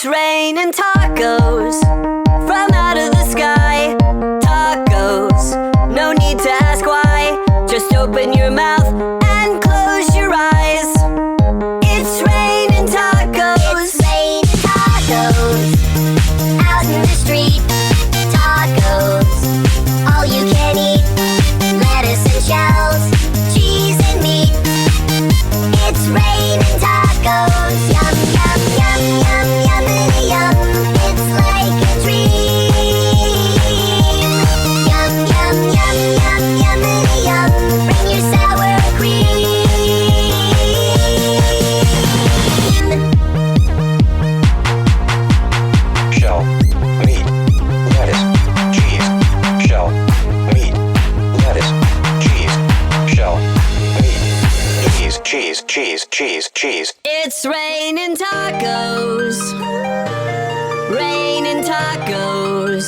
It's raining tacos from out of the sky. Tacos, no need to ask why. Just open your mouth and close your eyes. It's raining tacos. It's raining tacos out in the street. Tacos, all you can eat. Lettuce and shells, cheese and meat. It's raining tacos. Yum, yum, yum, yum, yummity yum. It's like a dream. Yum, yum, yum, yum, yummity yum. Bring your sour cream. Shell, meat, lettuce, cheese. Shell, meat, lettuce, cheese. Shell, meat, cheese, cheese, cheese, cheese. It's raining tacos. Raining tacos.